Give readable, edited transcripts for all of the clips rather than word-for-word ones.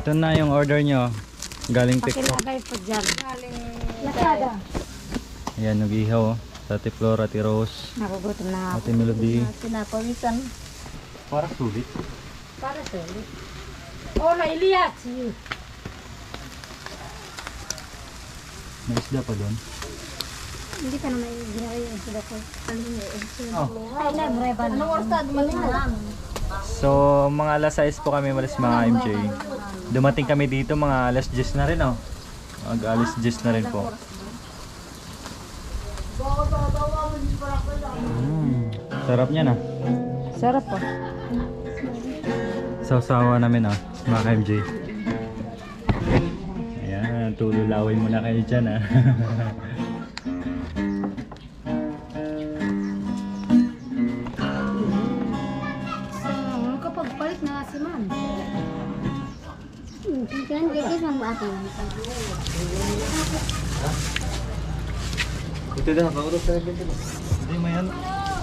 Ito na yung order nyo. Galing TikTok. Pakilagay po dyan. Lazada. Ayan, nag-ihaw. Sa Ate Flor, Ate Rose, Nagugutom na ako. Ate Melody. Pinapawisan. Para sulit. Para sa ulit. Oh, nailiyat. May isda pa doon. Hindi ka naman ginawin yung sila ko. Ay, nagreban. Anong oras na dumating na? So, mga alas 6 po kami malis mga MJ. Dumating kami dito mga alas 10 na rin, oh. Mag-alas 10 na rin po. Sarap niya na. Sarap po. Sausawa namin, oh, mga MJ. Ayan, tululawin muna kayo dyan, ah. Kapag balik na si ma'am. Kan jadi sama atin. Ito dah, pangurus tayo dito. Hindi mo yan.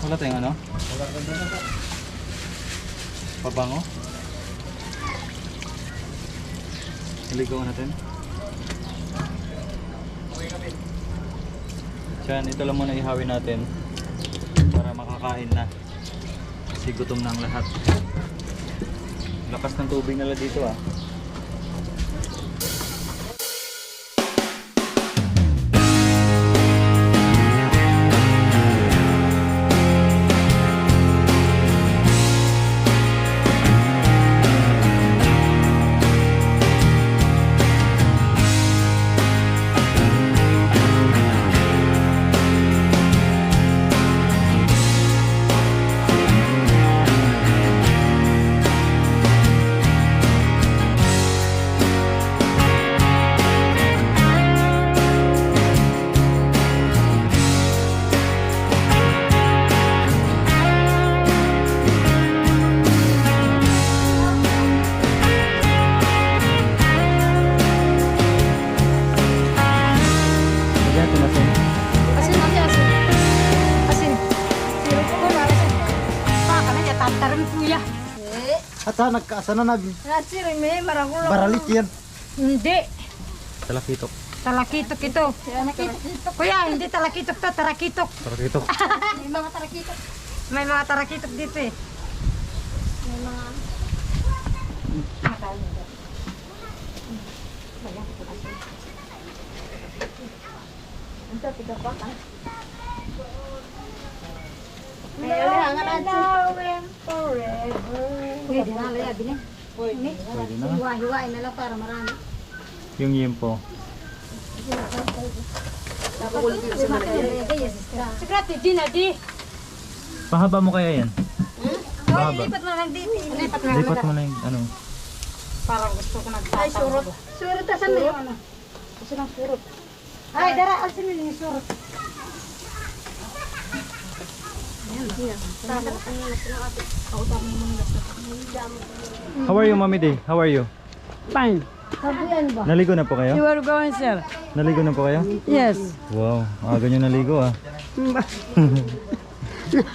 Wala tayong ano? Pabango? Naligaw natin. Diyan, ito lang muna ihawin natin para makakain na. Kasi gutom na ang lahat. Lakas ng tubig nila dito, ah. Asin nanti asin. Asin. Sirup ko na asin. Baka na niya tantaran kuya. Ata nagkaasana na Nasir, may maragulo. baralit yan. Hindi. Talakitok. Talakitok ito. Kuya, hindi talakitok to, tarakitok. Talakitok. May mga tarakitok. May mga tarakitok dito eh. May mga... Ito, tiga pa ka. Pwede na, laya, bilhin. Pwede na. Hiwa-hiwain na lang para marami. Yung yempo. Secret, di na di. Pahaba mo kaya yan? Pahaba. Lipat mo lang dito. Lipat mo Lipat mo na yung ano. Parang gusto ko nagtatapos. Ay, surot. Surot, asan na yun? Gusto ng surot. Ay, dara, alsin mo yung surot. How are you, Mami Day? How are you? Fine. Naligo na po kayo? You are going, sir? Naligo na po kayo? Yes. Wow, ganyan naligo, ah.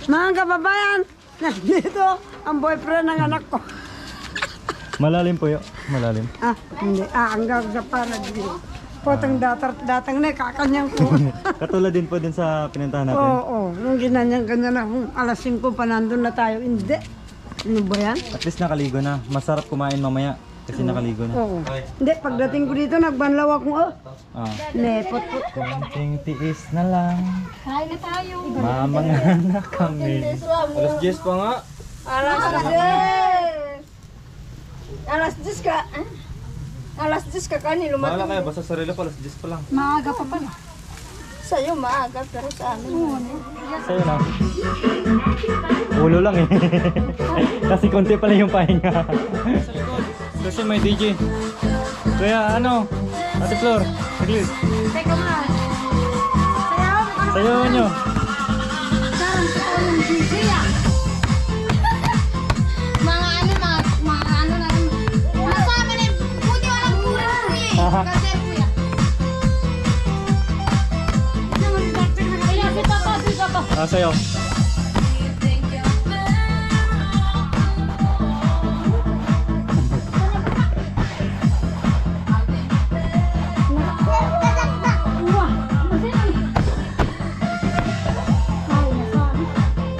Mga kababayan, nandito ang boyfriend ng anak ko. Malalim po yun. Malalim. Ah, hindi. Hanggang sa parang potong datang na, kakanyang ko. Katulad din po din sa pinuntahan natin. Oo, nung ganyan na, alas 5 pa nandun na tayo. Hindi. Ano ba yan? At least nakaligo na. Masarap kumain mamaya kasi nakaligo na. Oo. Hindi, pagdating ko dito, nagbanlaw ako. Oh, Ah. nepot-pot. Konting tiis na lang. Kain na tayo. Mamanga na kami. Alas 10 pa nga. Alas 10 ka. Alas 10 ka kanino. Bahala kayo, basta sarili ko alas 10 pa lang. Maaga pa pala. Sa'yo maaga, pero sa amin. Sa'yo na. Ulo lang eh. Kasi konti pala yung pahinga. Kasi may DJ. Kaya ano, Ate Flor, saglit. Teka muna. Sayo nyo. Sarang totoo ng DJ ah. Mga ano na rin. Nasama na yung buti walang kulang kuya eh. Kasi kuya. Kaya si Papa. Ah, sayo.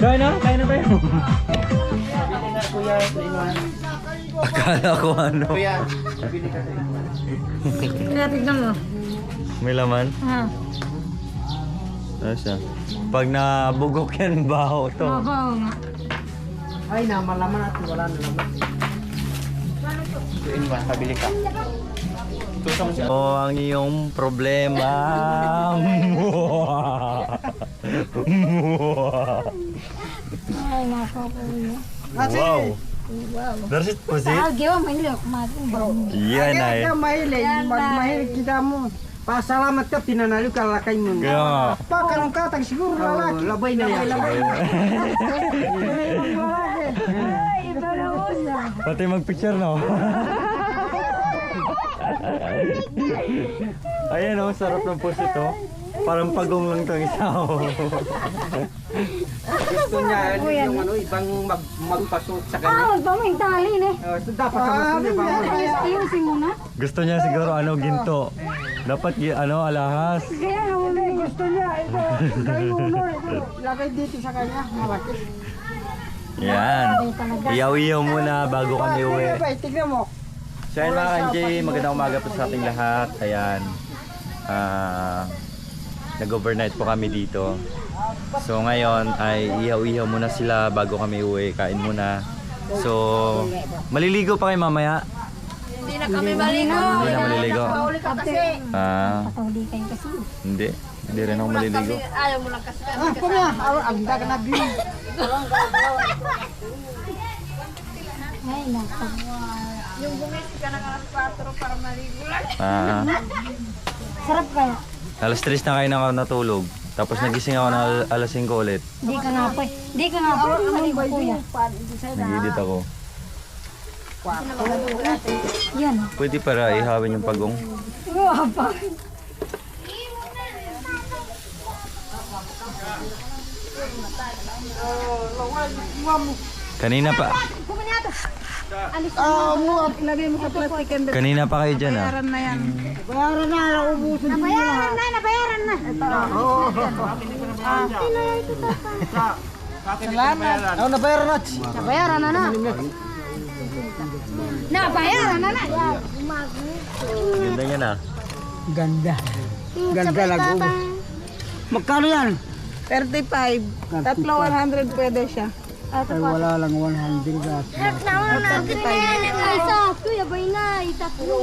Kain na tayo. Akala ko ano. Kaya tignan mo. May laman? Ha? Ano siya? Pag nabugok yan, baho to. Mabaw nga. Ay na, malaman natin. Wala na naman. Pabili ka. O ang iyong problema. Ay, nakakuya. Wow. That's it po si. Gawa, may nilok. Mabaw. Yan ay. Kaya mahilig. Mahilig kita mo. Pasalamat ka, pinanalo ka lakay mo. Kaya. Pa, karong katag siguro lalaki. Labay na yan. Pati mag-picture no. Ayan o, sarap ng pusit to. Parang pagong lang itong isa o. Gusto niya yung ano, ibang magpasok sa kanya. Paming tali ne. So, dapat sa masin niya. Ayusin mo na. Gusto niya siguro ano, ginto. Dapat ano, alahas. Kaya Hindi, gusto niya. Ito, gawin mo ulo. Ito, lagay dito sa kanya. Malaki. Yan. Iyaw-iyaw muna bago kami uwi. Tignan mo. So ayun mga kanji, magandang umaga po sa ating lahat. Ayan. Nag-overnight po kami dito. So ngayon ay ihaw-ihaw muna sila bago kami uwi. Kain muna. So maliligo pa kayo mamaya? Hindi na kami maligo. Hindi na maliligo. Pauli ka kasi. Patawdi kayo kasi. Hindi. Hindi rin ako maliligo. Ayaw mo lang kasi. Kuya, ang daga na biyo. Ay, nako. Yung gumising ka ng alas 4 para maligo lang. Sarap kaya. Alas 3 na kayo natulog. Tapos nagising ako ng alas 5 ulit. Hindi ka nga po. Hindi ka nga po. Maligo kuya. Nag-edit ako. Yan. Pwede para ihawin yung pagong. Wapa. Kanina pa. Mo, lagay mo sa plastic and Kanina pa kayo dyan ah. na yan. Bayaran na, naubusan din Nabayaran na, nabayaran na. Salamat. Oh, nabayaran na. Nabayaran na na. Nabayaran na na. Ganda niya na. Ganda. Ganda lago. Magkano yan? 35. Tatlo 100 pwede siya. Ay, wala lang 100 gas. Naman natin yan. Ay, sakto. Yabay na. Itatlo.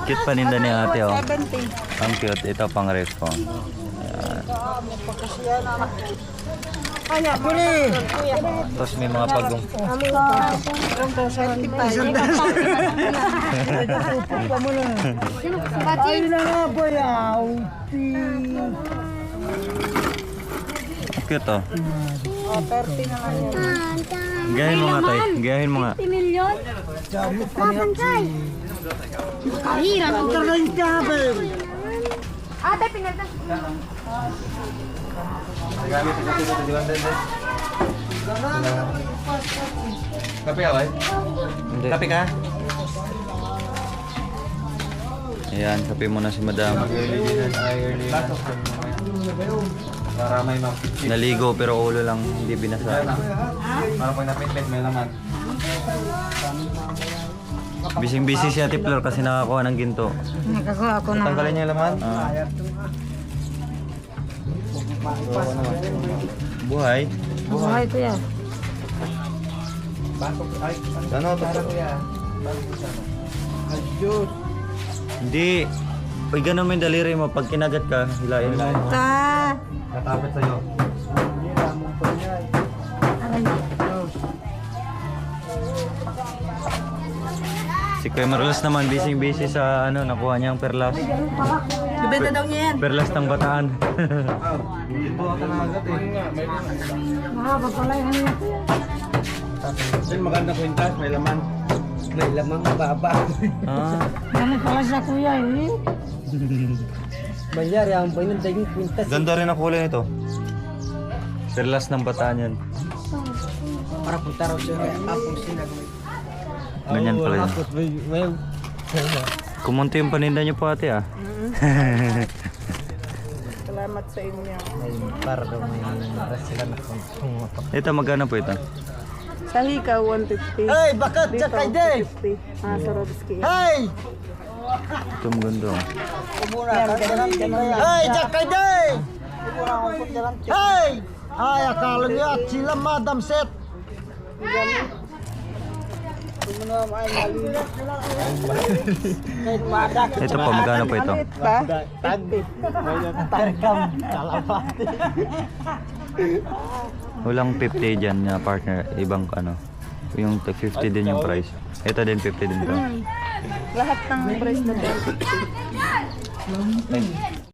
Cute paninda ni ate oh. 70. Ang cute. Ito pang ref oh. Kanya, puli. Tapos may mga pagong. 75. Bati. Ay na nga po yaw. Ang cute oh. 30 na lang yan. Gayahin mo nga tay. Gayahin mo nga. 50 million? Kapansay. Kahirap. Tagay ka, babe. Ate, pinagdas. Kape ka ba? Hindi. Kape ka? Ayan, kape muna si madam. Para may Naligo pero ulo lang hindi binasa. Para pag napit-pit may laman. Bising-busy si Ate Flor kasi nakakuha ng ginto. Nagkagawa ako na. Tanggalin niyo yung laman. Buhay. Buhay ko yan. Ano to? Hindi. Pag ganun mo yung daliri mo, pag kinagat ka, hilain mo. Ta. Katapit sa'yo. Si Kuya Marulas naman, busy sa ano, nakuha niyang perlas. Ibenta daw niya yan. Perlas ng Bataan. Dito ako na agad eh. Mahaba pala yung ano ko yan. Yung maganda kwintas, may laman. May lamang baba. Ah, Ano pala siya kuya eh. Bayari ang pinunday yung kwintas. ganda rin ang kulay nito. Perlas ng Bataan yan. Para punta raw siya. Tapos sinagawin. Ganyan pala yun. Kumunti yung paninda niyo po ate ah. Salamat sa inyo. Para daw may rest sila na kung Ito, magkano po ito? Sa Hika, 150. Hey, bakit Dito, siya kay Day? 250. Sa Rodski. Hey! Ito maganda. Oh. Hey, Jack kay Day! Hey! Ay, akala niyo at sila Madam Set. Ito po, magkano po ito? Maliit ba? Walang 50 dyan na partner. Ibang ano. Yung 50 din yung price. Ito din 50 din to. Lahat ng bracelet. 50.